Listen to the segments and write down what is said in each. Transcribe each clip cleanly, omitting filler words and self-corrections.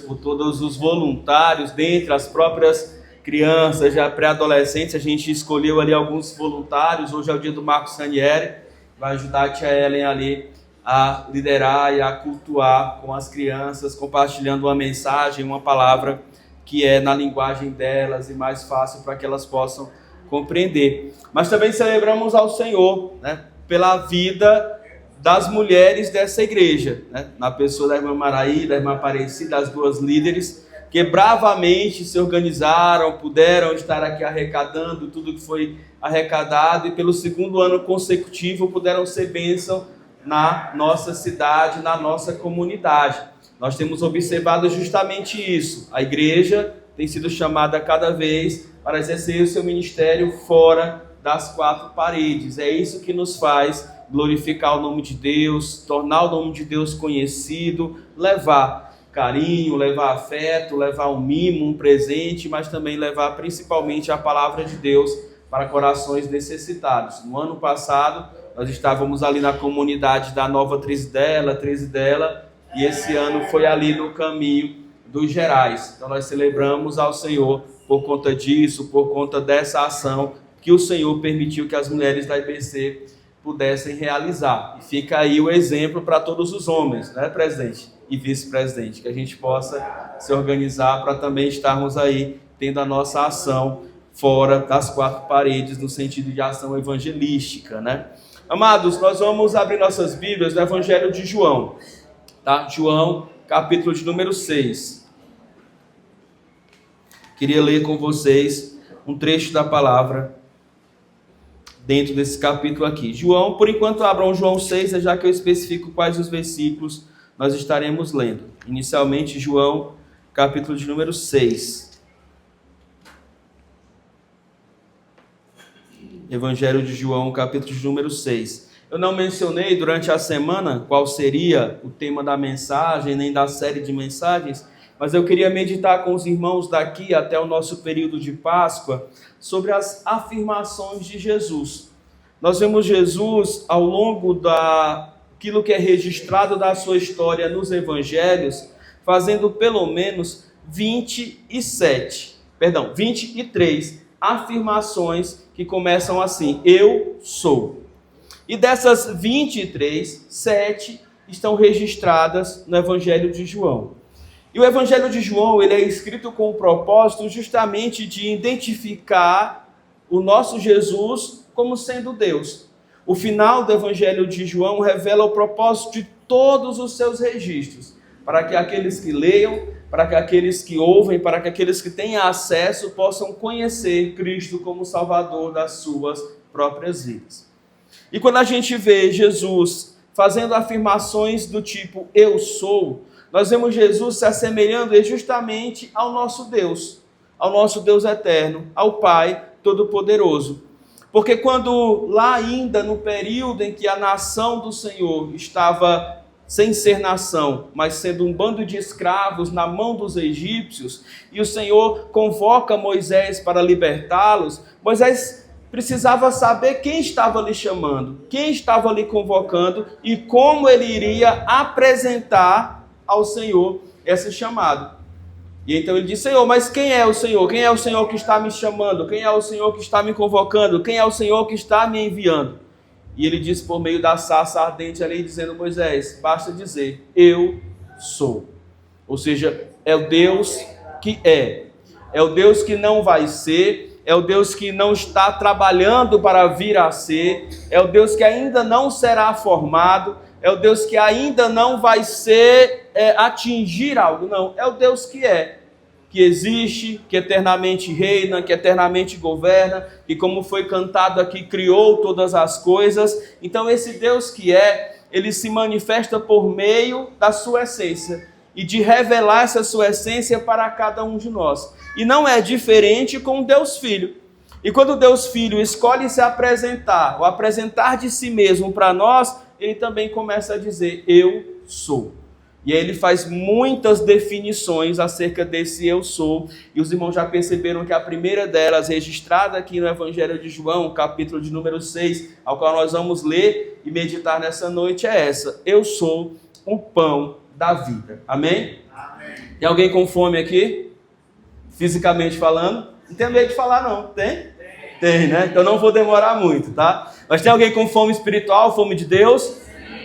por todos os voluntários, dentre as próprias crianças, já pré-adolescentes. A gente escolheu ali alguns voluntários. Hoje é o dia do Marcos Sanieri, vai ajudar a tia Ellen ali a liderar e a cultuar com as crianças, compartilhando uma mensagem, uma palavra que é na linguagem delas e mais fácil para que elas possam compreender. Mas também celebramos ao Senhor, né, pela vida das mulheres dessa igreja, né, na pessoa da irmã Maraí, da irmã Aparecida, das duas líderes, que bravamente se organizaram, puderam estar aqui arrecadando tudo que foi arrecadado e pelo segundo ano consecutivo puderam ser bênção na nossa cidade, na nossa comunidade. Nós temos observado justamente isso. A igreja tem sido chamada cada vez para exercer o seu ministério fora das quatro paredes. É isso que nos faz glorificar o nome de Deus, tornar o nome de Deus conhecido, levar carinho, levar afeto, levar um mimo, um presente, mas também levar principalmente a palavra de Deus para corações necessitados. No ano passado, nós estávamos ali na comunidade da Nova Trizidela, e esse ano foi ali no caminho dos Gerais. Então nós celebramos ao Senhor por conta disso, por conta dessa ação que o Senhor permitiu que as mulheres da IBC pudessem realizar. E fica aí o exemplo para todos os homens, né, presidente e vice-presidente, que a gente possa se organizar para também estarmos aí tendo a nossa ação fora das quatro paredes, no sentido de ação evangelística, né? Amados, nós vamos abrir nossas Bíblias no Evangelho de João, tá? João, capítulo de número 6. Queria ler com vocês um trecho da palavra dentro desse capítulo aqui. João, por enquanto abram João 6, já que eu especifico quais os versículos nós estaremos lendo. Inicialmente, João, capítulo de número 6. Evangelho de João, capítulo de número 6. Eu não mencionei durante a semana qual seria o tema da mensagem, nem da série de mensagens, mas eu queria meditar com os irmãos daqui até o nosso período de Páscoa sobre as afirmações de Jesus. Nós vemos Jesus ao longo daquilo que é registrado da sua história nos evangelhos, fazendo pelo menos 23 afirmações que começam assim: eu sou. E dessas 23, 7 estão registradas no Evangelho de João. E o Evangelho de João, ele é escrito com o propósito justamente de identificar o nosso Jesus como sendo Deus. O final do Evangelho de João revela o propósito de todos os seus registros, para que aqueles que leiam, para que aqueles que ouvem, para que aqueles que têm acesso possam conhecer Cristo como Salvador das suas próprias vidas. E quando a gente vê Jesus fazendo afirmações do tipo eu sou, nós vemos Jesus se assemelhando justamente ao nosso Deus eterno, ao Pai Todo-Poderoso. Porque quando lá ainda no período em que a nação do Senhor estava sem ser nação, mas sendo um bando de escravos na mão dos egípcios, e o Senhor convoca Moisés para libertá-los, Moisés precisava saber quem estava lhe chamando, quem estava lhe convocando e como ele iria apresentar ao Senhor esse chamado. E então ele disse: Senhor, mas quem é o Senhor? Quem é o Senhor que está me chamando? Quem é o Senhor que está me convocando? Quem é o Senhor que está me enviando? E ele disse por meio da sarça ardente ali, dizendo: Moisés, basta dizer, eu sou. Ou seja, é o Deus que é o Deus que não vai ser, é o Deus que não está trabalhando para vir a ser, é o Deus que ainda não será formado, é o Deus que ainda não vai atingir algo, não, é o Deus que existe, que eternamente reina, que eternamente governa, e como foi cantado aqui, criou todas as coisas. Então esse Deus ele se manifesta por meio da sua essência, e de revelar essa sua essência para cada um de nós. E não é diferente com o Deus Filho. E quando o Deus Filho escolhe se apresentar, ou apresentar de si mesmo para nós, ele também começa a dizer, eu sou. E aí ele faz muitas definições acerca desse eu sou. E os irmãos já perceberam que a primeira delas, registrada aqui no Evangelho de João, capítulo de número 6, ao qual nós vamos ler e meditar nessa noite, é essa: eu sou o pão da vida. Amém? Tem alguém com fome aqui? Fisicamente falando? Não tem medo de falar não, tem? Tem, né? Então não vou demorar muito, tá? Mas tem alguém com fome espiritual, fome de Deus?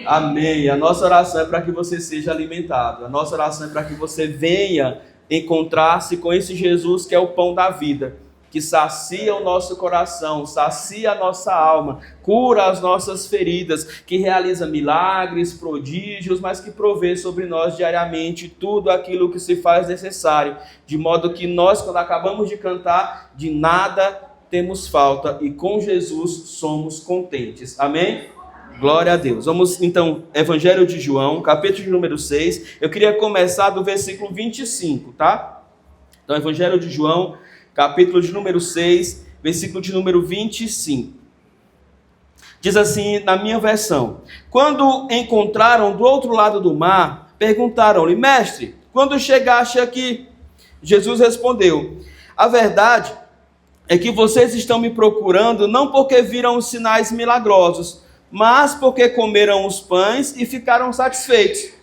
Amém. A nossa oração é para que você seja alimentado. A nossa oração é para que você venha encontrar-se com esse Jesus que é o pão da vida, que sacia o nosso coração, sacia a nossa alma, cura as nossas feridas, que realiza milagres, prodígios, mas que provê sobre nós diariamente tudo aquilo que se faz necessário, de modo que nós, quando acabamos de cantar, de nada temos falta e com Jesus somos contentes. Amém? Glória a Deus. Vamos então, Evangelho de João, capítulo de número 6. Eu queria começar do versículo 25, tá? Então, Evangelho de João, capítulo de número 6, versículo de número 25. Diz assim na minha versão: quando encontraram do outro lado do mar, perguntaram-lhe: mestre, quando chegaste aqui? Jesus respondeu: a verdade é que vocês estão me procurando não porque viram os sinais milagrosos, mas porque comeram os pães e ficaram satisfeitos.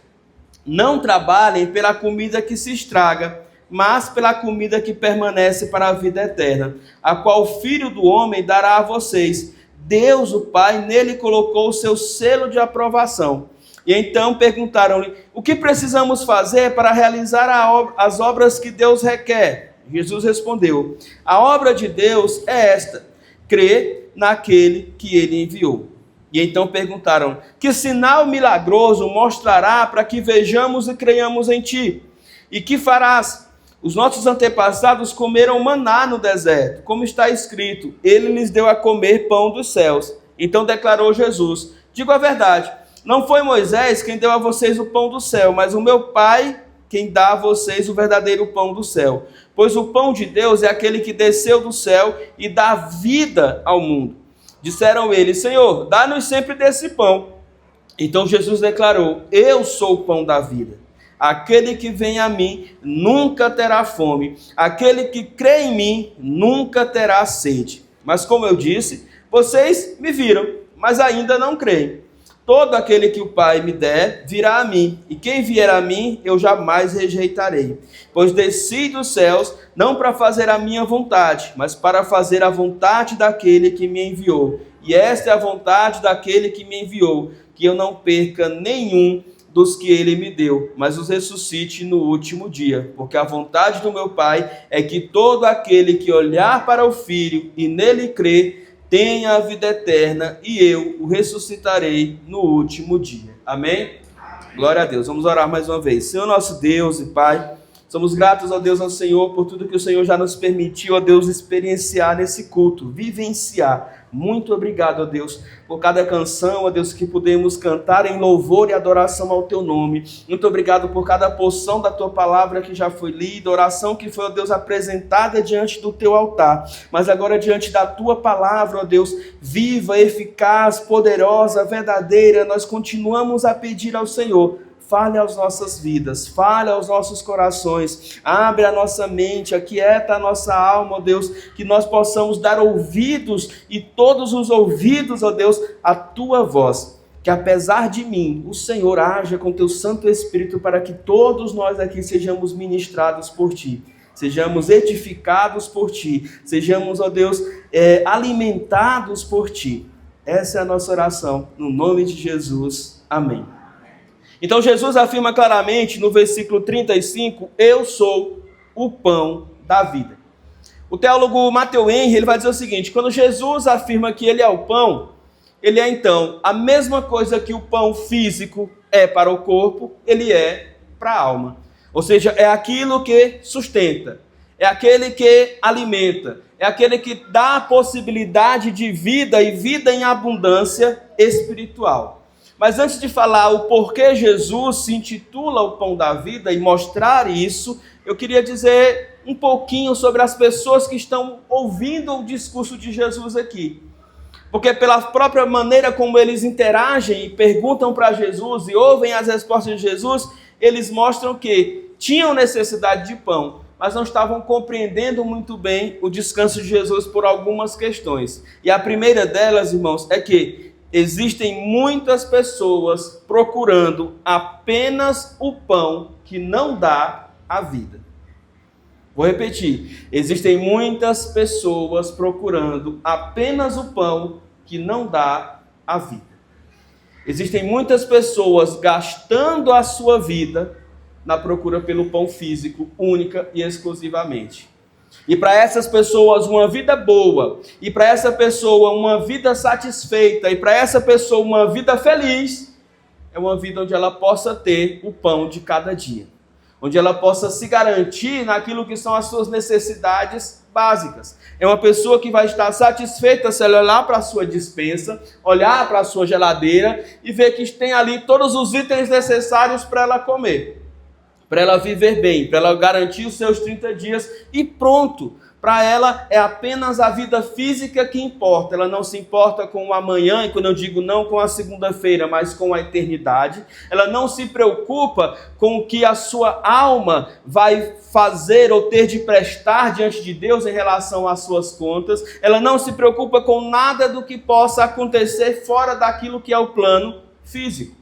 Não trabalhem pela comida que se estraga, mas pela comida que permanece para a vida eterna, a qual o Filho do Homem dará a vocês. Deus, o Pai, nele colocou o seu selo de aprovação. E então perguntaram-lhe: o que precisamos fazer para realizar as obras que Deus requer? Jesus respondeu: a obra de Deus é esta, crer naquele que ele enviou. E então perguntaram: que sinal milagroso mostrará para que vejamos e creiamos em ti? E que farás? Os nossos antepassados comeram maná no deserto, como está escrito: ele lhes deu a comer pão dos céus. Então declarou Jesus: digo a verdade, não foi Moisés quem deu a vocês o pão do céu, mas o meu Pai quem dá a vocês o verdadeiro pão do céu. Pois o pão de Deus é aquele que desceu do céu e dá vida ao mundo. Disseram eles: Senhor, dá-nos sempre desse pão. Então Jesus declarou: eu sou o pão da vida. Aquele que vem a mim nunca terá fome. Aquele que crê em mim nunca terá sede. Mas como eu disse, vocês me viram, mas ainda não creem. Todo aquele que o Pai me der virá a mim, e quem vier a mim eu jamais rejeitarei. Pois desci dos céus não para fazer a minha vontade, mas para fazer a vontade daquele que me enviou. E esta é a vontade daquele que me enviou, que eu não perca nenhum dos que ele me deu, mas os ressuscite no último dia. Porque a vontade do meu Pai é que todo aquele que olhar para o Filho e nele crer, tenha a vida eterna, e eu o ressuscitarei no último dia. Amém? Glória a Deus. Vamos orar mais uma vez. Senhor nosso Deus e Pai, somos gratos, ó Deus, ao Senhor, por tudo que o Senhor já nos permitiu, ó Deus, experienciar nesse culto, vivenciar. Muito obrigado, ó Deus, por cada canção, ó Deus, que pudemos cantar em louvor e adoração ao Teu nome. Muito obrigado por cada porção da Tua palavra que já foi lida, oração que foi, ó Deus, apresentada diante do Teu altar. Mas agora diante da Tua palavra, ó Deus, viva, eficaz, poderosa, verdadeira, nós continuamos a pedir ao Senhor: fale às nossas vidas, fale aos nossos corações, abre a nossa mente, aquieta a nossa alma, ó Deus, que nós possamos dar ouvidos, e todos os ouvidos, ó Deus, à Tua voz. Que apesar de mim, o Senhor haja com Teu Santo Espírito para que todos nós aqui sejamos ministrados por Ti, sejamos edificados por Ti, sejamos, ó Deus, alimentados por Ti. Essa é a nossa oração, no nome de Jesus. Amém. Então Jesus afirma claramente no versículo 35, eu sou o pão da vida. O teólogo Matthew Henry, ele vai dizer o seguinte: quando Jesus afirma que ele é o pão, ele é então a mesma coisa que o pão físico é para o corpo, ele é para a alma. Ou seja, é aquilo que sustenta, é aquele que alimenta, é aquele que dá a possibilidade de vida e vida em abundância espiritual. Mas antes de falar o porquê Jesus se intitula o pão da vida e mostrar isso, eu queria dizer um pouquinho sobre as pessoas que estão ouvindo o discurso de Jesus aqui. Porque pela própria maneira como eles interagem e perguntam para Jesus e ouvem as respostas de Jesus, eles mostram que tinham necessidade de pão, mas não estavam compreendendo muito bem o descanso de Jesus por algumas questões. E a primeira delas, irmãos, é que existem muitas pessoas procurando apenas o pão que não dá a vida. Vou repetir. Existem muitas pessoas procurando apenas o pão que não dá a vida. Existem muitas pessoas gastando a sua vida na procura pelo pão físico, única e exclusivamente. E para essas pessoas uma vida boa, e para essa pessoa uma vida satisfeita, e para essa pessoa uma vida feliz, é uma vida onde ela possa ter o pão de cada dia. Onde ela possa se garantir naquilo que são as suas necessidades básicas. É uma pessoa que vai estar satisfeita se ela olhar para a sua despensa, olhar para a sua geladeira e ver que tem ali todos os itens necessários para ela comer, para ela viver bem, para ela garantir os seus 30 dias e pronto. Para ela é apenas a vida física que importa. Ela não se importa com o amanhã, e quando eu digo não com a segunda-feira, mas com a eternidade. Ela não se preocupa com o que a sua alma vai fazer ou ter de prestar diante de Deus em relação às suas contas. Ela não se preocupa com nada do que possa acontecer fora daquilo que é o plano físico.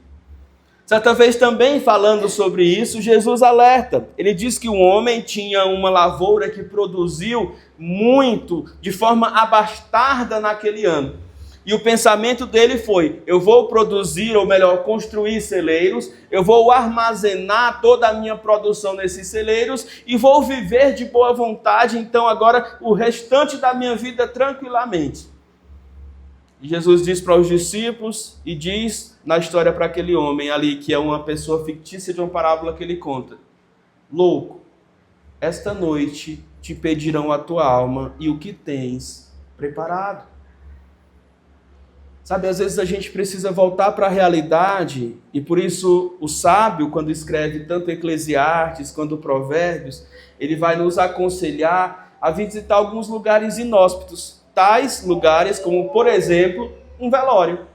Certa vez também falando sobre isso, Jesus alerta. Ele diz que o homem tinha uma lavoura que produziu muito, de forma abastarda naquele ano. E o pensamento dele foi, eu vou produzir, ou melhor, construir celeiros, eu vou armazenar toda a minha produção nesses celeiros e vou viver de boa vontade, então agora o restante da minha vida tranquilamente. E Jesus diz para os discípulos e diz na história para aquele homem ali, que é uma pessoa fictícia de uma parábola que ele conta: louco, esta noite te pedirão a tua alma e o que tens preparado. Sabe, às vezes a gente precisa voltar para a realidade e por isso o sábio, quando escreve tanto Eclesiastes quanto Provérbios, ele vai nos aconselhar a visitar alguns lugares inóspitos. Tais lugares como, por exemplo, um velório.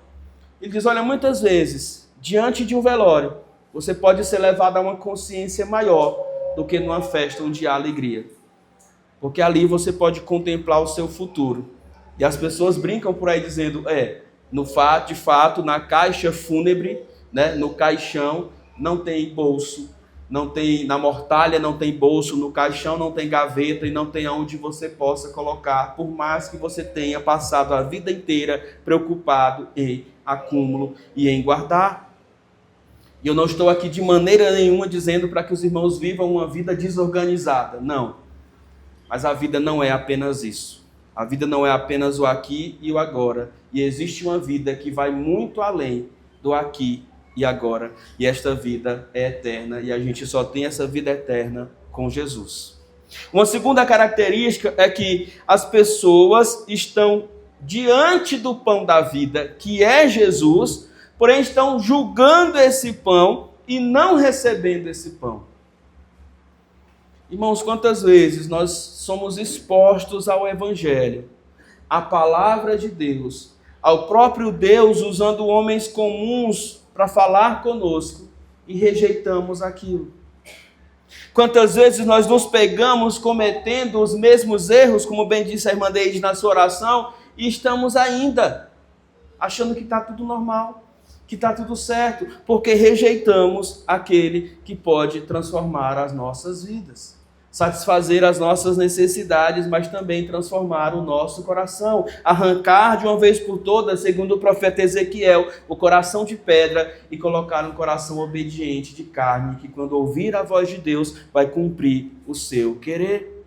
Ele diz, olha, muitas vezes, diante de um velório, você pode ser levado a uma consciência maior do que numa festa onde há alegria. Porque ali você pode contemplar o seu futuro. E as pessoas brincam por aí dizendo, de fato, na caixa fúnebre, né, no caixão, não tem bolso. Não tem, na mortalha não tem bolso, no caixão não tem gaveta e não tem aonde você possa colocar, por mais que você tenha passado a vida inteira preocupado em acúmulo e em guardar. E eu não estou aqui de maneira nenhuma dizendo para que os irmãos vivam uma vida desorganizada, não. Mas a vida não é apenas isso. A vida não é apenas o aqui e o agora. E existe uma vida que vai muito além do aqui e agora, e esta vida é eterna, e a gente só tem essa vida eterna com Jesus. Uma segunda característica é que as pessoas estão diante do pão da vida, que é Jesus, porém estão julgando esse pão e não recebendo esse pão. Irmãos, quantas vezes nós somos expostos ao Evangelho, à palavra de Deus, ao próprio Deus usando homens comuns para falar conosco e rejeitamos aquilo. Quantas vezes nós nos pegamos cometendo os mesmos erros, como bem disse a irmã Deide na sua oração, e estamos ainda achando que está tudo normal, que está tudo certo, porque rejeitamos aquele que pode transformar as nossas vidas, satisfazer as nossas necessidades, mas também transformar o nosso coração, arrancar de uma vez por todas, segundo o profeta Ezequiel, o coração de pedra e colocar um coração obediente de carne, que quando ouvir a voz de Deus, vai cumprir o seu querer.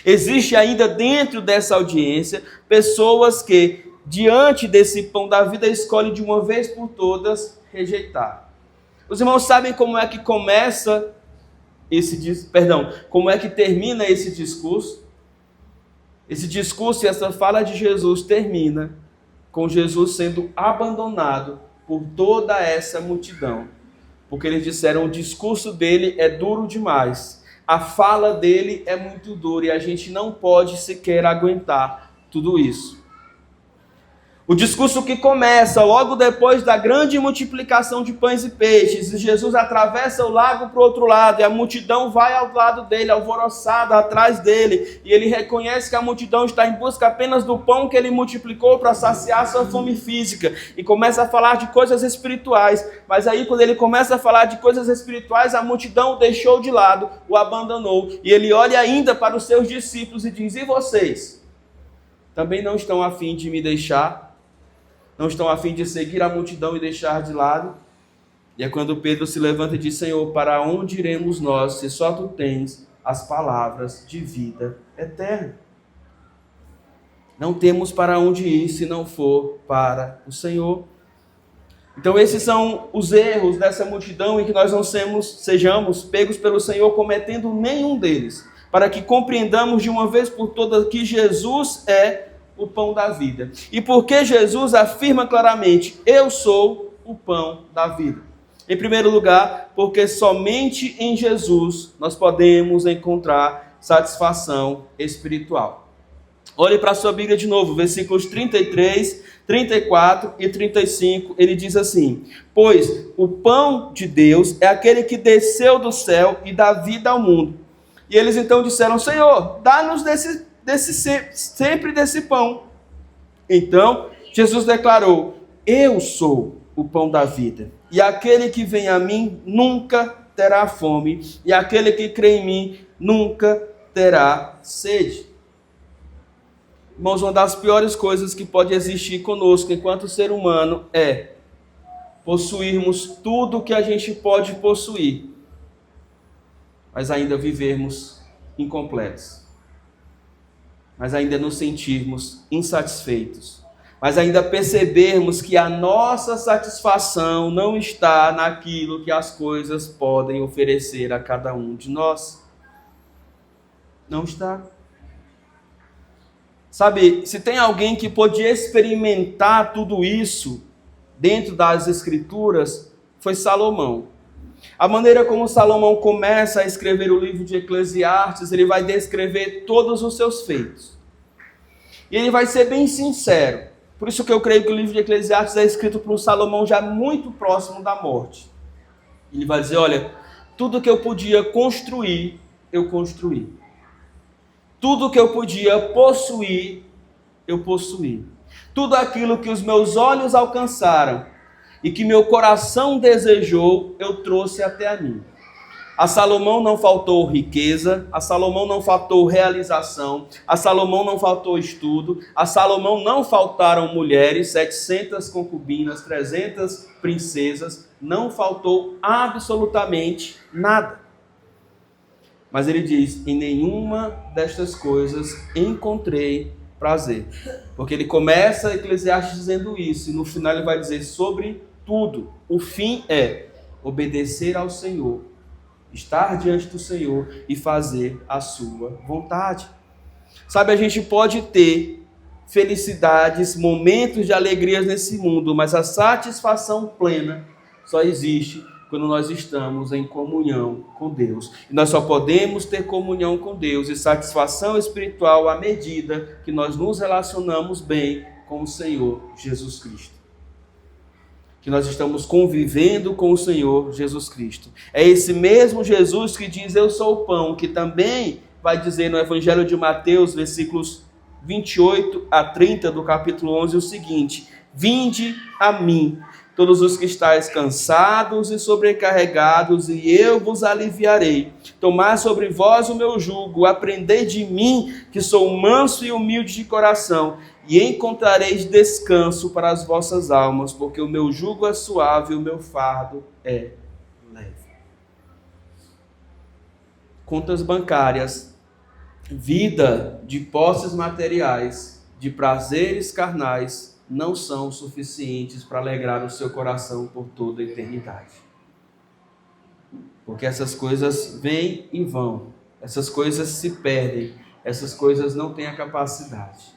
Existe ainda dentro dessa audiência, pessoas que, diante desse pão da vida, escolhem de uma vez por todas rejeitar. Os irmãos sabem como é que como é que termina esse discurso? Esse discurso e essa fala de Jesus termina com Jesus sendo abandonado por toda essa multidão. Porque eles disseram, o discurso dele é duro demais, a fala dele é muito dura e a gente não pode sequer aguentar tudo isso. O discurso que começa logo depois da grande multiplicação de pães e peixes, e Jesus atravessa o lago para o outro lado, e a multidão vai ao lado dele, alvoroçada atrás dele, e ele reconhece que a multidão está em busca apenas do pão que ele multiplicou para saciar sua fome física, e começa a falar de coisas espirituais. Mas aí, quando ele começa a falar de coisas espirituais, a multidão o deixou de lado, o abandonou, e ele olha ainda para os seus discípulos e diz: e vocês? Também não estão a fim de me deixar? Não estão a fim de seguir a multidão e deixar de lado? E é quando Pedro se levanta e diz: Senhor, para onde iremos nós, se só tu tens as palavras de vida eterna? Não temos para onde ir se não for para o Senhor. Então esses são os erros dessa multidão, em que nós não sejamos pegos pelo Senhor cometendo nenhum deles, para que compreendamos de uma vez por todas que Jesus é o pão da vida. E porque Jesus afirma claramente: eu sou o pão da vida. Em primeiro lugar, porque somente em Jesus nós podemos encontrar satisfação espiritual. Olhe para a sua Bíblia de novo, versículos 33, 34 e 35, ele diz assim: pois o pão de Deus é aquele que desceu do céu e dá vida ao mundo. E eles então disseram: Senhor, dá-nos sempre desse pão. Então Jesus declarou: eu sou o pão da vida, e aquele que vem a mim nunca terá fome, e aquele que crê em mim nunca terá sede. Irmãos, uma das piores coisas que pode existir conosco enquanto ser humano é possuirmos tudo que a gente pode possuir, mas ainda vivermos incompletos, mas ainda nos sentirmos insatisfeitos, mas ainda percebermos que a nossa satisfação não está naquilo que as coisas podem oferecer a cada um de nós. Não está. Sabe, se tem alguém que pôde experimentar tudo isso dentro das Escrituras, foi Salomão. A maneira como Salomão começa a escrever o livro de Eclesiastes, ele vai descrever todos os seus feitos. E ele vai ser bem sincero. Por isso que eu creio que o livro de Eclesiastes é escrito por um Salomão já muito próximo da morte. Ele vai dizer: olha, tudo que eu podia construir, eu construí. Tudo que eu podia possuir, eu possuí. Tudo aquilo que os meus olhos alcançaram e que meu coração desejou, eu trouxe até a mim. A Salomão não faltou riqueza, a Salomão não faltou realização, a Salomão não faltou estudo, a Salomão não faltaram mulheres, 700 concubinas, 300 princesas, não faltou absolutamente nada. Mas ele diz: em nenhuma destas coisas encontrei prazer. Porque ele começa Eclesiastes dizendo isso, e no final ele vai dizer: sobre tudo, o fim é obedecer ao Senhor, estar diante do Senhor e fazer a sua vontade. Sabe, a gente pode ter felicidades, momentos de alegrias nesse mundo, mas a satisfação plena só existe quando nós estamos em comunhão com Deus. E nós só podemos ter comunhão com Deus e satisfação espiritual à medida que nós nos relacionamos bem com o Senhor Jesus Cristo. Que nós estamos convivendo com o Senhor Jesus Cristo. É esse mesmo Jesus que diz: eu sou o pão, que também vai dizer no Evangelho de Mateus, versículos 28 a 30 do capítulo 11, o seguinte: vinde a mim, todos os que estáis cansados e sobrecarregados, e eu vos aliviarei. Tomai sobre vós o meu jugo, aprendei de mim, que sou manso e humilde de coração, e encontrareis descanso para as vossas almas, porque o meu jugo é suave e o meu fardo é leve. Contas bancárias, vida de posses materiais, de prazeres carnais, não são suficientes para alegrar o seu coração por toda a eternidade. Porque essas coisas vêm e vão, essas coisas se perdem, essas coisas não têm a capacidade.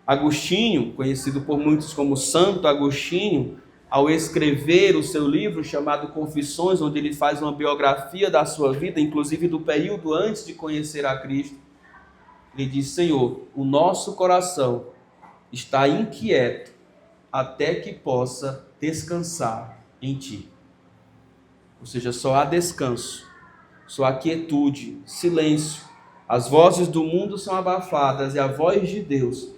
Agostinho, conhecido por muitos como Santo Agostinho, ao escrever o seu livro chamado Confissões, onde ele faz uma biografia da sua vida, inclusive do período antes de conhecer a Cristo, ele diz: Senhor, o nosso coração está inquieto até que possa descansar em ti. Ou seja, só há descanso, só há quietude, silêncio. As vozes do mundo são abafadas e a voz de Deus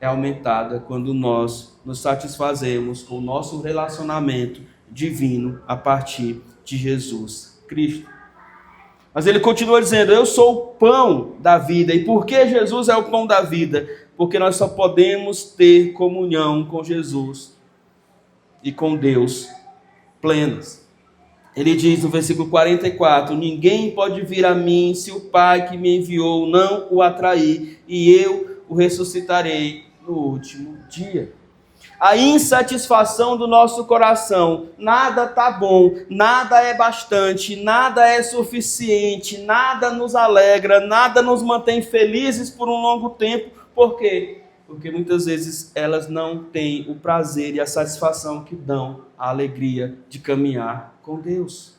é aumentada quando nós nos satisfazemos com o nosso relacionamento divino a partir de Jesus Cristo. Mas ele continua dizendo, eu sou o pão da vida. E por que Jesus é o pão da vida? Porque nós só podemos ter comunhão com Jesus e com Deus plenas. Ele diz no versículo 44, ninguém pode vir a mim se o Pai que me enviou não o atrair, e eu o ressuscitarei no último dia. A insatisfação do nosso coração, nada está bom, nada é bastante, nada é suficiente, nada nos alegra, nada nos mantém felizes por um longo tempo. Por quê? Porque muitas vezes elas não têm o prazer e a satisfação que dão a alegria de caminhar com Deus.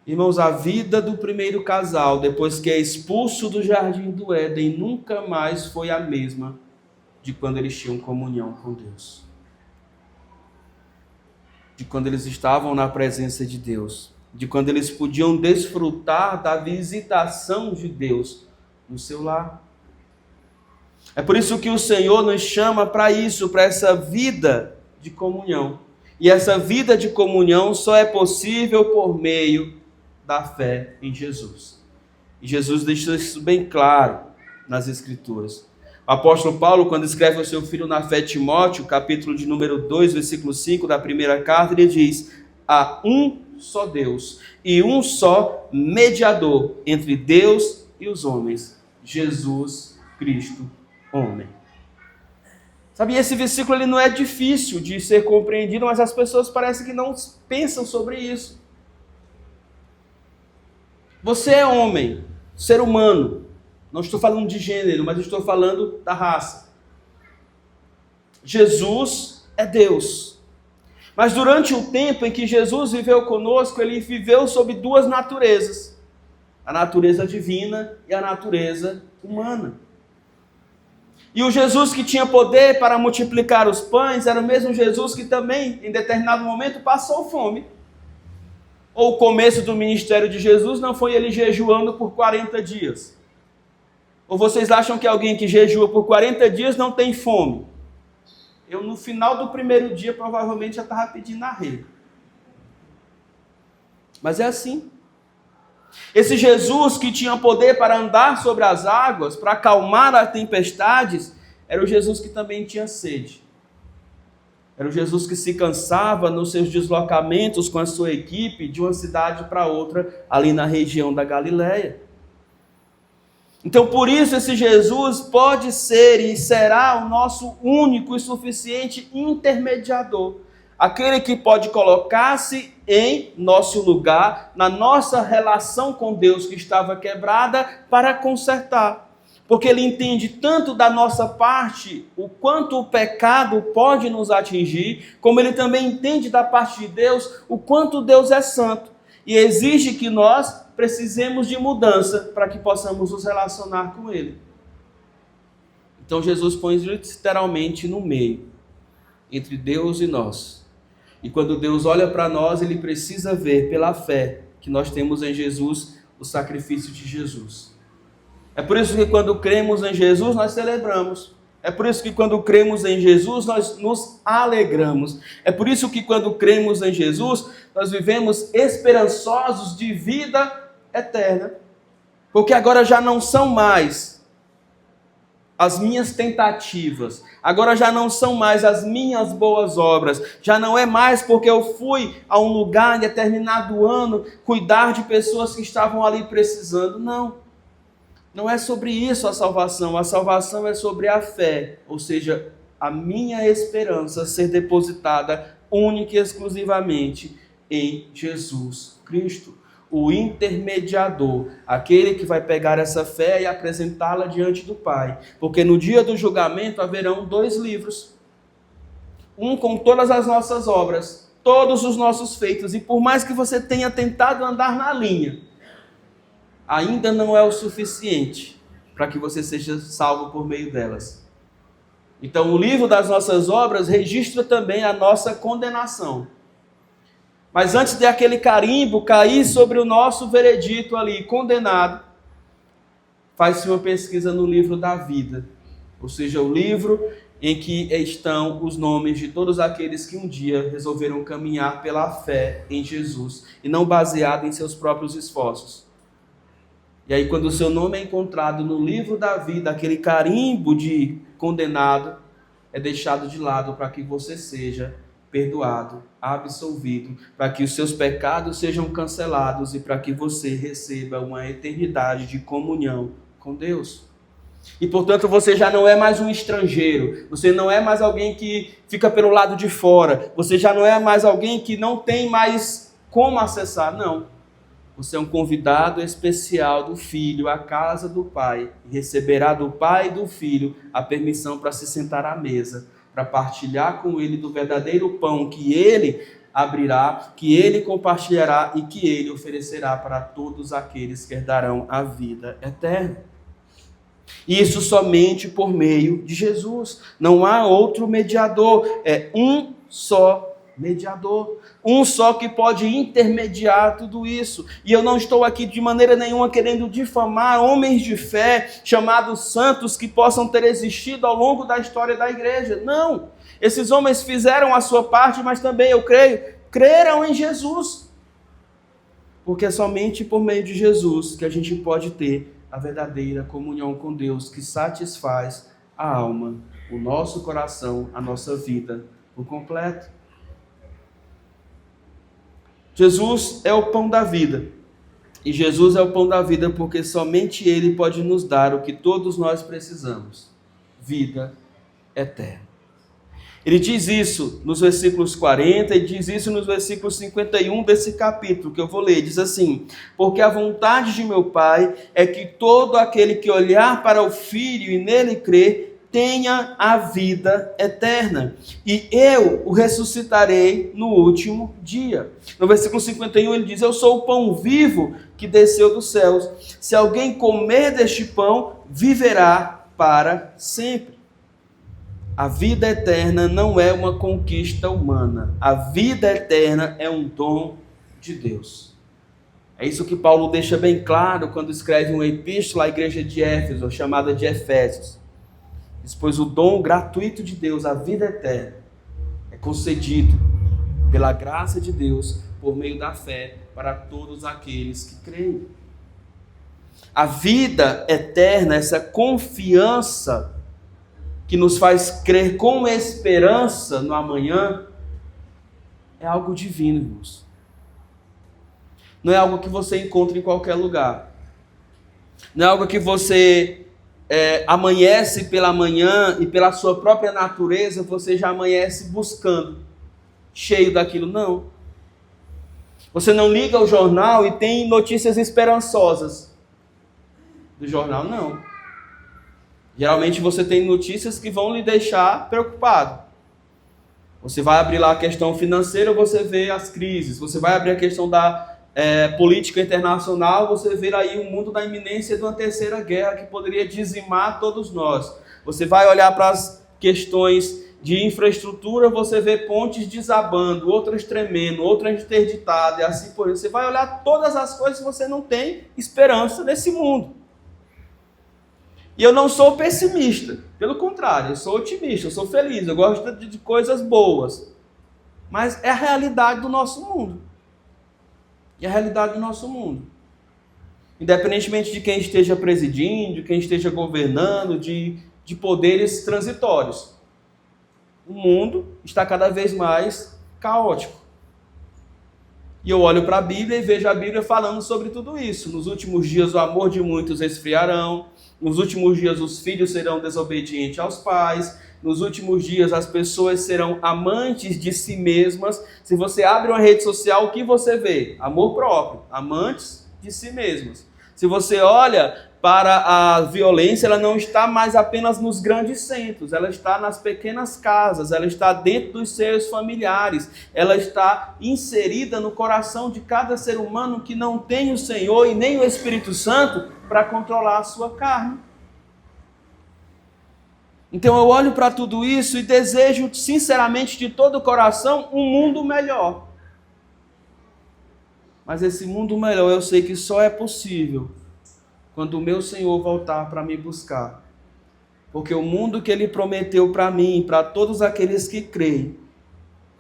Irmãos, a vida do primeiro casal, depois que é expulso do jardim do Éden, nunca mais foi a mesma de quando eles tinham comunhão com Deus. De quando eles estavam na presença de Deus. De quando eles podiam desfrutar da visitação de Deus no seu lar. É por isso que o Senhor nos chama para isso, para essa vida de comunhão. E essa vida de comunhão só é possível por meio da fé em Jesus. E Jesus deixa isso bem claro nas Escrituras. O apóstolo Paulo, quando escreve ao seu filho na fé Timóteo, capítulo de número 2, versículo 5 da primeira carta, ele diz, há um só Deus e um só mediador entre Deus e os homens, Jesus Cristo, homem. Sabe, esse versículo ele não é difícil de ser compreendido, mas as pessoas parecem que não pensam sobre isso. Você é homem, ser humano. Não estou falando de gênero, mas estou falando da raça. Jesus é Deus. Mas durante o tempo em que Jesus viveu conosco, ele viveu sob duas naturezas. A natureza divina e a natureza humana. E o Jesus que tinha poder para multiplicar os pães era o mesmo Jesus que também, em determinado momento, passou fome. Ou o começo do ministério de Jesus não foi ele jejuando por 40 dias. Ou vocês acham que alguém que jejua por 40 dias não tem fome? Eu, no final do primeiro dia, provavelmente já estava pedindo arrego. Mas é assim. Esse Jesus que tinha poder para andar sobre as águas, para acalmar as tempestades, era o Jesus que também tinha sede. Era o Jesus que se cansava nos seus deslocamentos com a sua equipe de uma cidade para outra, ali na região da Galileia. Então, por isso, esse Jesus pode ser e será o nosso único e suficiente intermediador. Aquele que pode colocar-se em nosso lugar, na nossa relação com Deus que estava quebrada, para consertar. Porque ele entende tanto da nossa parte o quanto o pecado pode nos atingir, como ele também entende da parte de Deus o quanto Deus é santo. E exige que nós precisemos de mudança para que possamos nos relacionar com ele. Então Jesus põe literalmente no meio, entre Deus e nós. E quando Deus olha para nós, ele precisa ver pela fé que nós temos em Jesus, o sacrifício de Jesus. É por isso que quando cremos em Jesus, nós celebramos. É por isso que quando cremos em Jesus, nós nos alegramos. É por isso que quando cremos em Jesus, nós vivemos esperançosos de vida eterna. Porque agora já não são mais as minhas tentativas, agora já não são mais as minhas boas obras, já não é mais porque eu fui a um lugar em determinado ano cuidar de pessoas que estavam ali precisando. Não. Não é sobre isso a salvação é sobre a fé, ou seja, a minha esperança ser depositada única e exclusivamente em Jesus Cristo, o intermediador, aquele que vai pegar essa fé e apresentá-la diante do Pai, porque no dia do julgamento haverão 2 livros, um com todas as nossas obras, todos os nossos feitos, e por mais que você tenha tentado andar na linha, ainda não é o suficiente para que você seja salvo por meio delas. Então, o livro das nossas obras registra também a nossa condenação. Mas antes de aquele carimbo cair sobre o nosso veredito ali, condenado, faz-se uma pesquisa no livro da vida. Ou seja, o livro em que estão os nomes de todos aqueles que um dia resolveram caminhar pela fé em Jesus e não baseado em seus próprios esforços. E aí, quando o seu nome é encontrado no livro da vida, aquele carimbo de condenado é deixado de lado para que você seja perdoado, absolvido, para que os seus pecados sejam cancelados e para que você receba uma eternidade de comunhão com Deus. E portanto você já não é mais um estrangeiro, você não é mais alguém que fica pelo lado de fora, você já não é mais alguém que não tem mais como acessar, não. Você é um convidado especial do Filho à casa do Pai e receberá do Pai e do Filho a permissão para se sentar à mesa, para partilhar com Ele do verdadeiro pão que Ele abrirá, que Ele compartilhará e que Ele oferecerá para todos aqueles que herdarão a vida eterna. Isso somente por meio de Jesus. Não há outro mediador, é um só mediador, um só que pode intermediar tudo isso. E eu não estou aqui de maneira nenhuma querendo difamar homens de fé, chamados santos, que possam ter existido ao longo da história da igreja. Não, esses homens fizeram a sua parte, mas também, eu creio, creram em Jesus. Porque é somente por meio de Jesus que a gente pode ter a verdadeira comunhão com Deus, que satisfaz a alma, o nosso coração, a nossa vida por completo. Jesus é o pão da vida. E Jesus é o pão da vida porque somente Ele pode nos dar o que todos nós precisamos: vida eterna. Ele diz isso nos versículos 40 e diz isso nos versículos 51 desse capítulo que eu vou ler. Diz assim: porque a vontade de meu Pai é que todo aquele que olhar para o Filho e nele crer tenha a vida eterna, e eu o ressuscitarei no último dia. No versículo 51 ele diz: eu sou o pão vivo que desceu dos céus. Se alguém comer deste pão, viverá para sempre. A vida eterna não é uma conquista humana. A vida eterna é um dom de Deus. É isso que Paulo deixa bem claro quando escreve uma epístola à igreja de Éfeso, chamada de Efésios. Pois o dom gratuito de Deus, a vida eterna, é concedido pela graça de Deus por meio da fé para todos aqueles que creem. A vida eterna, essa confiança que nos faz crer com esperança no amanhã, é algo divino, irmãos. Não é algo que você encontra em qualquer lugar. Não é algo que você amanhece pela manhã e pela sua própria natureza você já amanhece buscando, cheio daquilo. Não. Você não liga o jornal e tem notícias esperançosas do jornal, não. Geralmente você tem notícias que vão lhe deixar preocupado. Você vai abrir lá a questão financeira, você vê as crises. Você vai abrir a questão da política internacional, você vê aí o mundo da iminência de uma terceira guerra que poderia dizimar todos nós. Você vai olhar para as questões de infraestrutura, você vê pontes desabando, outras tremendo, outras interditadas, e assim por isso. Você vai olhar todas as coisas e você não tem esperança nesse mundo. E eu não sou pessimista, pelo contrário, eu sou otimista, eu sou feliz, eu gosto de coisas boas. Mas é a realidade do nosso mundo. E a realidade do nosso mundo. Independentemente de quem esteja presidindo, de quem esteja governando, de poderes transitórios. O mundo está cada vez mais caótico. E eu olho para a Bíblia e vejo a Bíblia falando sobre tudo isso. Nos últimos dias o amor de muitos esfriarão. Nos últimos dias os filhos serão desobedientes aos pais. Nos últimos dias as pessoas serão amantes de si mesmas. Se você abre uma rede social, o que você vê? Amor próprio, amantes de si mesmas. Se você olha para a violência, ela não está mais apenas nos grandes centros, ela está nas pequenas casas, ela está dentro dos seios familiares, ela está inserida no coração de cada ser humano que não tem o Senhor e nem o Espírito Santo para controlar a sua carne. Então eu olho para tudo isso e desejo sinceramente de todo o coração um mundo melhor. Mas esse mundo melhor eu sei que só é possível quando o meu Senhor voltar para me buscar. Porque o mundo que Ele prometeu para mim, para todos aqueles que creem,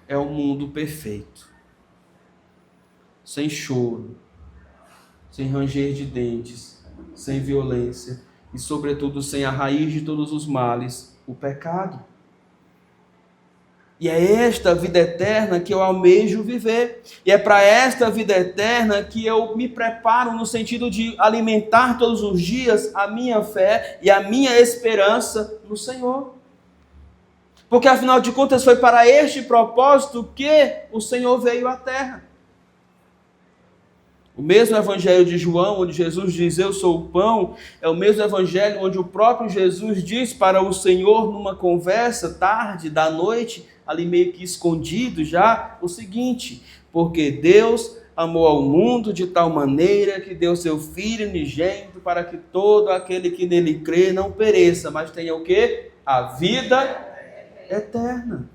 é um mundo perfeito. Sem choro, sem ranger de dentes, sem violência e, sobretudo, sem a raiz de todos os males, o pecado. E é esta vida eterna que eu almejo viver. E é para esta vida eterna que eu me preparo no sentido de alimentar todos os dias a minha fé e a minha esperança no Senhor. Porque afinal de contas foi para este propósito que o Senhor veio à terra. O mesmo evangelho de João, onde Jesus diz, eu sou o pão, é o mesmo evangelho onde o próprio Jesus diz para o Senhor, numa conversa tarde da noite, ali meio que escondido já, o seguinte, porque Deus amou ao mundo de tal maneira que deu seu Filho unigênito para que todo aquele que nele crê não pereça, mas tenha o quê? A vida eterna.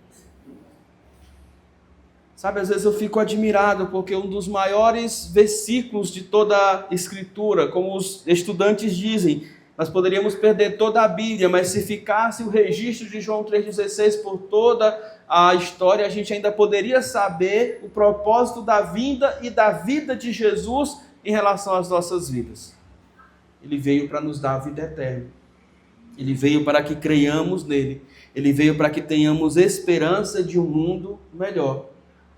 Sabe, às vezes eu fico admirado, porque um dos maiores versículos de toda a Escritura, como os estudantes dizem, nós poderíamos perder toda a Bíblia, mas se ficasse o registro de João 3,16 por toda a história, a gente ainda poderia saber o propósito da vinda e da vida de Jesus em relação às nossas vidas. Ele veio para nos dar a vida eterna. Ele veio para que creiamos nele. Ele veio para que tenhamos esperança de um mundo melhor.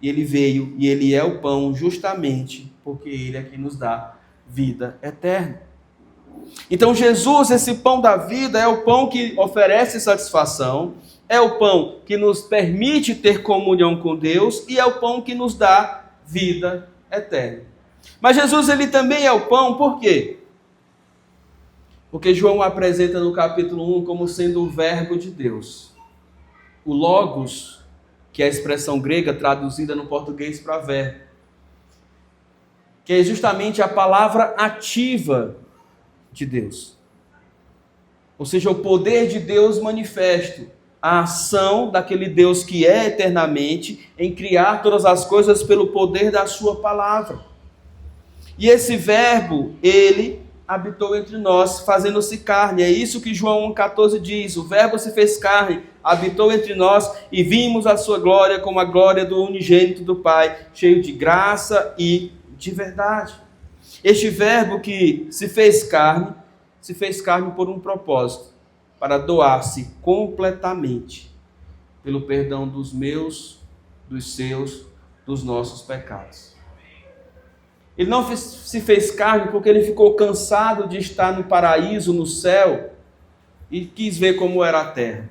E ele veio e ele é o pão justamente porque ele é quem nos dá vida eterna. Então Jesus, esse pão da vida, é o pão que oferece satisfação, é o pão que nos permite ter comunhão com Deus e é o pão que nos dá vida eterna. Mas Jesus, ele também é o pão, por quê? Porque João o apresenta no capítulo 1 como sendo o verbo de Deus. O logos, que é a expressão grega traduzida no português para verbo, que é justamente a palavra ativa de Deus. Ou seja, o poder de Deus manifesto, a ação daquele Deus que é eternamente em criar todas as coisas pelo poder da sua palavra. E esse verbo, ele habitou entre nós, fazendo-se carne. É isso que João 1,14 diz. O verbo se fez carne, habitou entre nós e vimos a sua glória como a glória do unigênito do Pai, cheio de graça e de verdade. Este verbo que se fez carne por um propósito, para doar-se completamente pelo perdão dos meus, dos seus, dos nossos pecados. Ele não se fez carne porque ele ficou cansado de estar no paraíso, no céu, e quis ver como era a terra.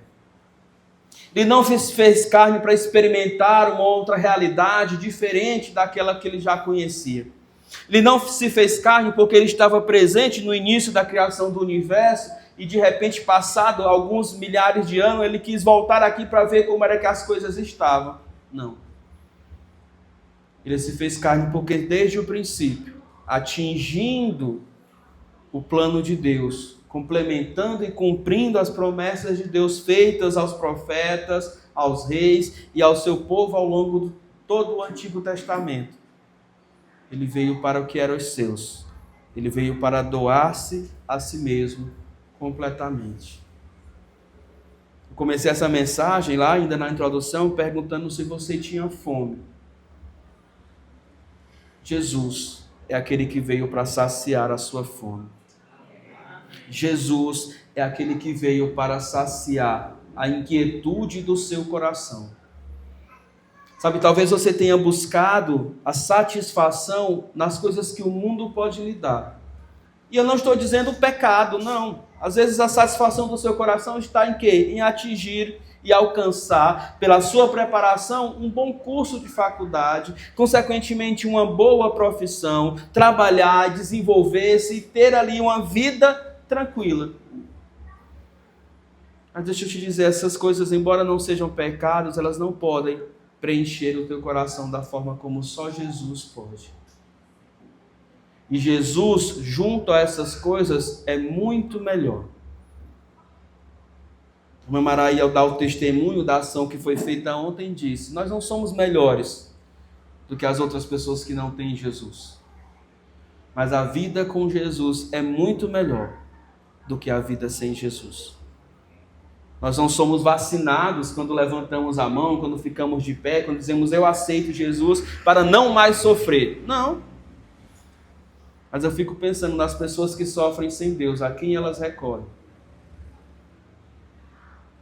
Ele não se fez carne para experimentar uma outra realidade diferente daquela que ele já conhecia. Ele não se fez carne porque ele estava presente no início da criação do universo e de repente, passado alguns milhares de anos, ele quis voltar aqui para ver como era que as coisas estavam. Não. Ele se fez carne porque desde o princípio, atingindo o plano de Deus, complementando e cumprindo as promessas de Deus feitas aos profetas, aos reis e ao seu povo ao longo de todo o Antigo Testamento, ele veio para o que eram os seus. Ele veio para doar-se a si mesmo completamente. Eu comecei essa mensagem lá, ainda na introdução, perguntando se você tinha fome. Jesus é aquele que veio para saciar a sua fome. Jesus é aquele que veio para saciar a inquietude do seu coração. Sabe, talvez você tenha buscado a satisfação nas coisas que o mundo pode lhe dar. E eu não estou dizendo pecado, não. Às vezes a satisfação do seu coração está em quê? Em atingir e alcançar, pela sua preparação, um bom curso de faculdade, consequentemente uma boa profissão, trabalhar, desenvolver-se e ter ali uma vida tranquila. Mas deixa eu te dizer, essas coisas, embora não sejam pecados, elas não podem preencher o teu coração da forma como só Jesus pode. E Jesus, junto a essas coisas, é muito melhor. A irmã Maraí, ao dar o testemunho da ação que foi feita ontem, disse: nós não somos melhores do que as outras pessoas que não têm Jesus. Mas a vida com Jesus é muito melhor do que a vida sem Jesus. Nós não somos vacinados quando levantamos a mão, quando ficamos de pé, quando dizemos eu aceito Jesus para não mais sofrer. Não. Mas eu fico pensando nas pessoas que sofrem sem Deus, a quem elas recorrem.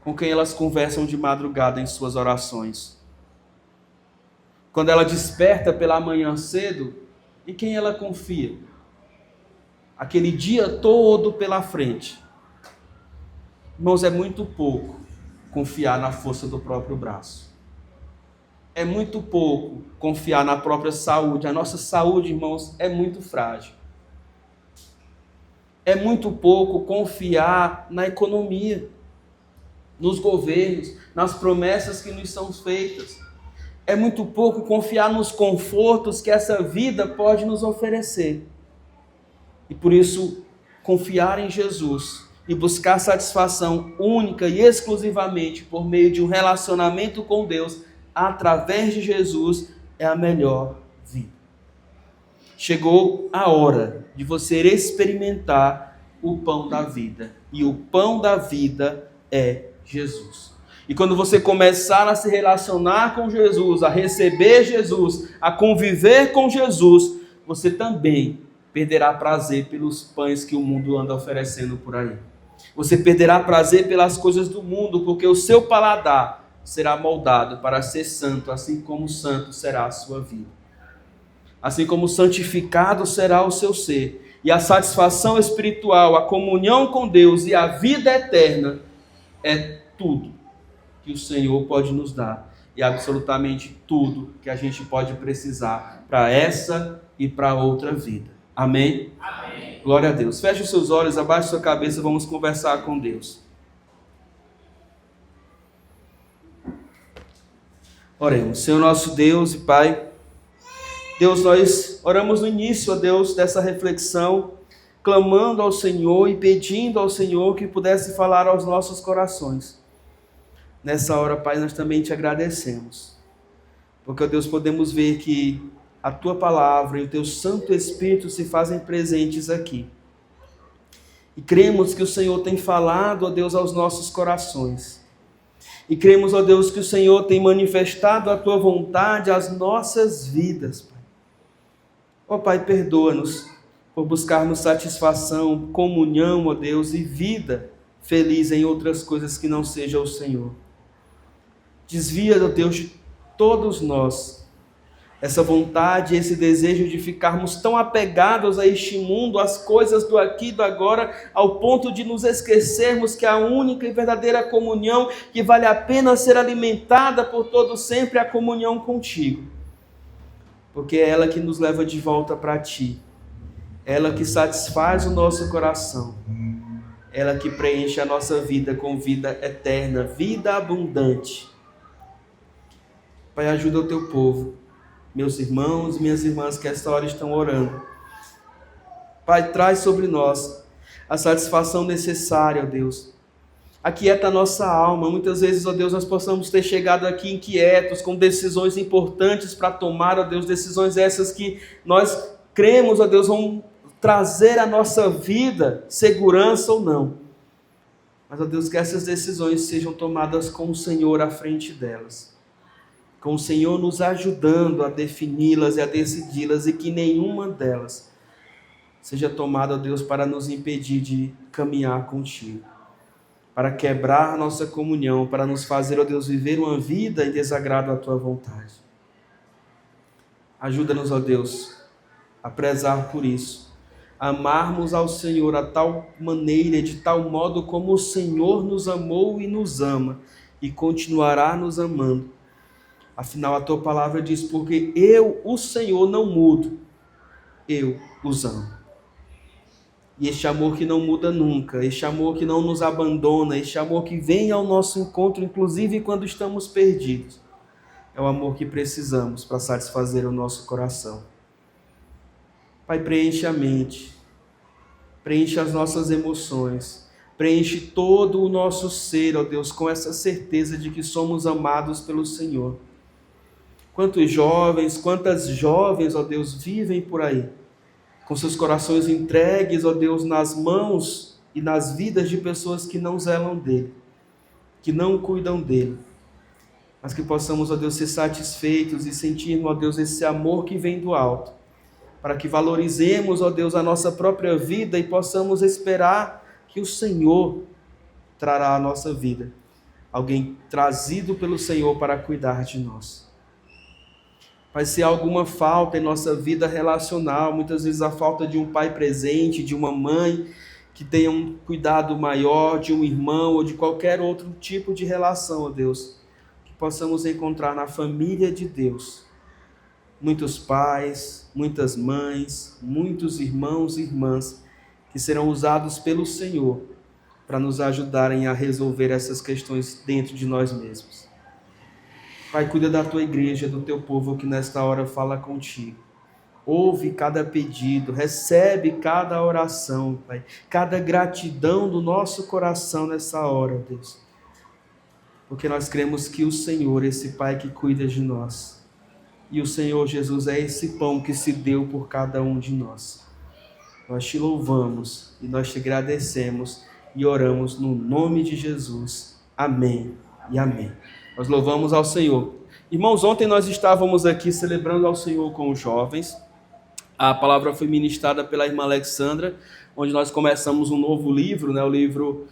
Com quem elas conversam de madrugada em suas orações. Quando ela desperta pela manhã cedo, em quem ela confia? Aquele dia todo pela frente. Irmãos, é muito pouco confiar na força do próprio braço. É muito pouco confiar na própria saúde. A nossa saúde, irmãos, é muito frágil. É muito pouco confiar na economia, nos governos, nas promessas que nos são feitas. É muito pouco confiar nos confortos que essa vida pode nos oferecer. E por isso, confiar em Jesus e buscar satisfação única e exclusivamente por meio de um relacionamento com Deus, através de Jesus, é a melhor vida. Chegou a hora de você experimentar o pão da vida. E o pão da vida é Jesus. E quando você começar a se relacionar com Jesus, a receber Jesus, a conviver com Jesus, você também perderá prazer pelos pães que o mundo anda oferecendo por aí. Você perderá prazer pelas coisas do mundo, porque o seu paladar será moldado para ser santo, assim como santo será a sua vida. Assim como santificado será o seu ser. E a satisfação espiritual, a comunhão com Deus e a vida eterna é tudo que o Senhor pode nos dar. E absolutamente tudo que a gente pode precisar para essa e para outra vida. Amém? Amém. Glória a Deus. Feche os seus olhos, abaixe sua cabeça, vamos conversar com Deus. Oremos. Senhor nosso Deus e Pai, Deus, nós oramos no início, ó Deus, dessa reflexão, clamando ao Senhor e pedindo ao Senhor que pudesse falar aos nossos corações. Nessa hora, Pai, nós também te agradecemos, porque, ó Deus, podemos ver que a Tua Palavra e o Teu Santo Espírito se fazem presentes aqui. E cremos que o Senhor tem falado, ó Deus, aos nossos corações. E cremos, ó Deus, que o Senhor tem manifestado a Tua vontade às nossas vidas, Pai. Ó Pai, perdoa-nos por buscarmos satisfação, comunhão, ó Deus, e vida feliz em outras coisas que não sejam o Senhor. Desvia, ó Deus, de todos nós essa vontade, esse desejo de ficarmos tão apegados a este mundo, às coisas do aqui e do agora, ao ponto de nos esquecermos que a única e verdadeira comunhão que vale a pena ser alimentada por todo sempre é a comunhão contigo. Porque é ela que nos leva de volta para ti. Ela que satisfaz o nosso coração. Ela que preenche a nossa vida com vida eterna, vida abundante. Pai, ajuda o teu povo. Meus irmãos e minhas irmãs que esta hora estão orando. Pai, traz sobre nós a satisfação necessária, ó Deus. Aquieta a nossa alma. Muitas vezes, ó Deus, nós possamos ter chegado aqui inquietos, com decisões importantes para tomar, ó Deus, decisões essas que nós cremos, ó Deus, vão trazer à nossa vida segurança ou não. Mas, ó Deus, que essas decisões sejam tomadas com o Senhor à frente delas. Com o Senhor nos ajudando a defini-las e a decidi-las, e que nenhuma delas seja tomada, ó Deus, para nos impedir de caminhar contigo, para quebrar nossa comunhão, para nos fazer, ó Deus, viver uma vida em desagrado à tua vontade. Ajuda-nos, ó Deus, a prezar por isso, a amarmos ao Senhor a tal maneira, de tal modo como o Senhor nos amou e nos ama, e continuará nos amando. Afinal, a tua palavra diz, porque eu, o Senhor, não mudo, eu os amo. E este amor que não muda nunca, este amor que não nos abandona, este amor que vem ao nosso encontro, inclusive quando estamos perdidos, é o amor que precisamos para satisfazer o nosso coração. Pai, preenche a mente, preenche as nossas emoções, Preenche todo o nosso ser, ó Deus, com essa certeza de que somos amados pelo Senhor. Quantos jovens, quantas jovens, ó Deus, vivem por aí, com seus corações entregues, ó Deus, nas mãos e nas vidas de pessoas que não zelam dele, que não cuidam dele. Mas que possamos, ó Deus, ser satisfeitos e sentir, ó Deus, esse amor que vem do alto, para que valorizemos, ó Deus, a nossa própria vida e possamos esperar que o Senhor trará à nossa vida alguém trazido pelo Senhor para cuidar de nós. Pai, se há alguma falta em nossa vida relacional, muitas vezes a falta de um pai presente, de uma mãe que tenha um cuidado maior, de um irmão ou de qualquer outro tipo de relação, ó Deus, que possamos encontrar na família de Deus muitos pais, muitas mães, muitos irmãos e irmãs que serão usados pelo Senhor para nos ajudarem a resolver essas questões dentro de nós mesmos. Pai, cuida da tua igreja, do teu povo que nesta hora fala contigo. Ouve cada pedido, recebe cada oração, Pai, cada gratidão do nosso coração nessa hora, Deus. Porque nós cremos que o Senhor, esse Pai que cuida de nós, e o Senhor Jesus é esse pão que se deu por cada um de nós. Nós te louvamos e nós te agradecemos e oramos no nome de Jesus. Amém e amém. Nós louvamos ao Senhor. Irmãos, ontem nós estávamos aqui celebrando ao Senhor com os jovens. A palavra foi ministrada pela irmã Alexandra, onde nós começamos um novo livro, né? O livro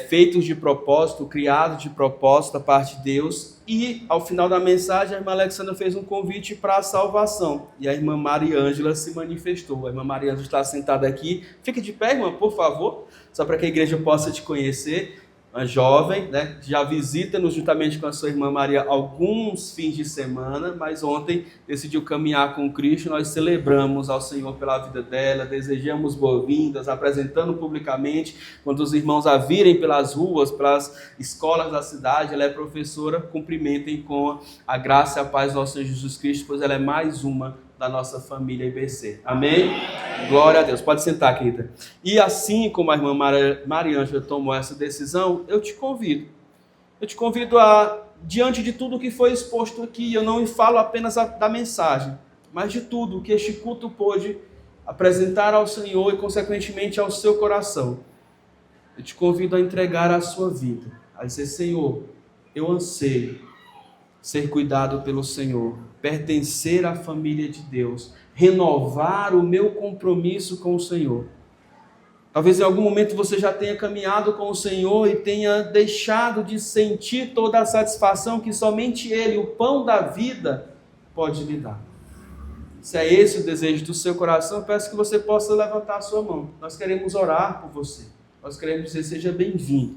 Feitos de Propósito, Criados de Propósito da parte de Deus. E ao final da mensagem a irmã Alexandra fez um convite para a salvação. E a irmã Maria Ângela se manifestou. A irmã Maria Ângela está sentada aqui. Fique de pé, irmã, por favor, só para que a igreja possa te conhecer. Uma jovem, né, já visita-nos juntamente com a sua irmã Maria alguns fins de semana, mas ontem decidiu caminhar com Cristo. Nós celebramos ao Senhor pela vida dela, desejamos boas-vindas, apresentando publicamente, quando os irmãos a virem pelas ruas, pelas escolas da cidade, ela é professora, cumprimentem com a graça e a paz do nosso Senhor Jesus Cristo, pois ela é mais uma da nossa família IBC. Amém? Glória a Deus. Pode sentar, querida. E assim como a irmã Maria Ângela tomou essa decisão, eu te convido. Eu te convido a, diante de tudo que foi exposto aqui, eu não falo apenas da mensagem, mas de tudo que este culto pôde apresentar ao Senhor e, consequentemente, ao seu coração. Eu te convido a entregar a sua vida, a dizer: Senhor, eu anseio ser cuidado pelo Senhor, pertencer à família de Deus, renovar o meu compromisso com o Senhor. Talvez em algum momento você já tenha caminhado com o Senhor e tenha deixado de sentir toda a satisfação que somente Ele, o pão da vida, pode lhe dar. Se é esse o desejo do seu coração, eu peço que você possa levantar a sua mão. Nós queremos orar por você. Nós queremos que você seja bem-vindo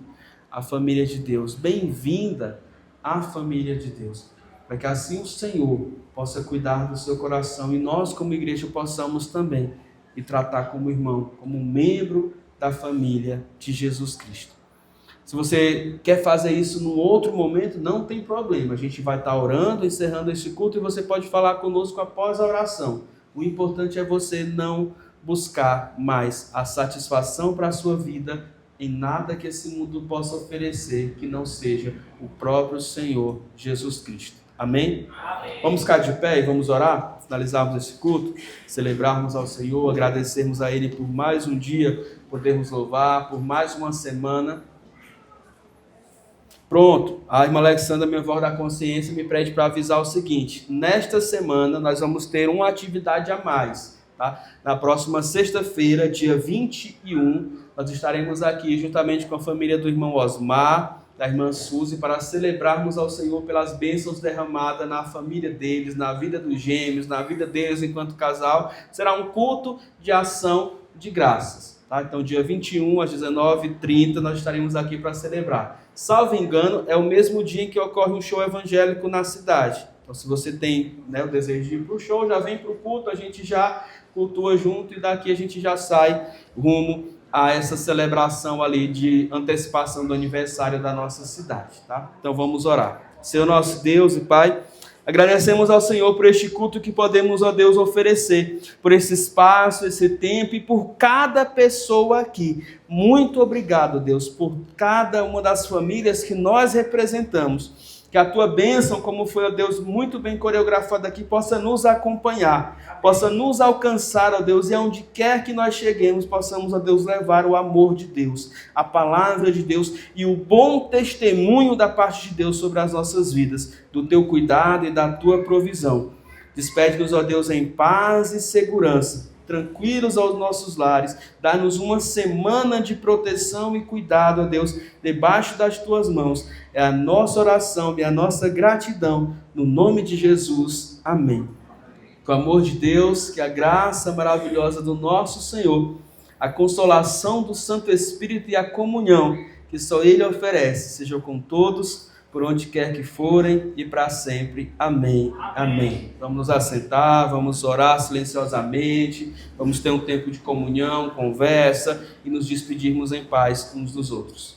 à família de Deus, bem-vinda à família de Deus, para que assim o Senhor possa cuidar do seu coração e nós como igreja possamos também e tratar como irmão, como membro da família de Jesus Cristo. Se você quer fazer isso num outro momento, não tem problema, a gente vai estar orando, encerrando este culto e você pode falar conosco após a oração. O importante é você não buscar mais a satisfação para a sua vida em nada que esse mundo possa oferecer que não seja o próprio Senhor Jesus Cristo. Amém? Amém. Vamos ficar de pé e vamos orar, finalizarmos esse culto, celebrarmos ao Senhor, agradecermos a Ele por mais um dia, podermos louvar, por mais uma semana. Pronto, a irmã Alexandra, minha voz da consciência, me pede para avisar o seguinte: nesta semana nós vamos ter uma atividade a mais, tá? Na próxima sexta-feira, dia 21, nós estaremos aqui juntamente com a família do irmão Osmar, da irmã Suzy, para celebrarmos ao Senhor pelas bênçãos derramadas na família deles, na vida dos gêmeos, na vida deles enquanto casal. Será um culto de ação de graças, tá? Então, dia 21 às 19h30, nós estaremos aqui para celebrar. Salvo engano, é o mesmo dia em que ocorre um show evangélico na cidade. Então, se você tem, né, o desejo de ir para o show, já vem para o culto, a gente já cultua junto e daqui a gente já sai rumo a essa celebração ali de antecipação do aniversário da nossa cidade, tá? Então vamos orar. Senhor nosso Deus e Pai, Agradecemos ao Senhor por este culto que podemos, ó Deus, oferecer, por esse espaço, esse tempo e por cada pessoa aqui. Muito obrigado, Deus, por cada uma das famílias que nós representamos. Que a tua bênção, como foi, ó Deus, muito bem coreografada aqui, possa nos acompanhar, possa nos alcançar, ó Deus, e aonde quer que nós cheguemos, possamos, ó Deus, levar o amor de Deus, a palavra de Deus e o bom testemunho da parte de Deus sobre as nossas vidas, do teu cuidado e da tua provisão. Despede-nos, ó Deus, em paz e segurança, tranquilos aos nossos lares, dá-nos uma semana de proteção e cuidado, ó Deus, debaixo das tuas mãos. É a nossa oração e a nossa gratidão, no nome de Jesus. Amém. Com o amor de Deus, que a graça maravilhosa do nosso Senhor, a consolação do Santo Espírito e a comunhão que só Ele oferece, seja com todos, por onde quer que forem e para sempre. Amém. Amém. Vamos nos assentar, vamos orar silenciosamente, vamos ter um tempo de comunhão, conversa e nos despedirmos em paz uns dos outros.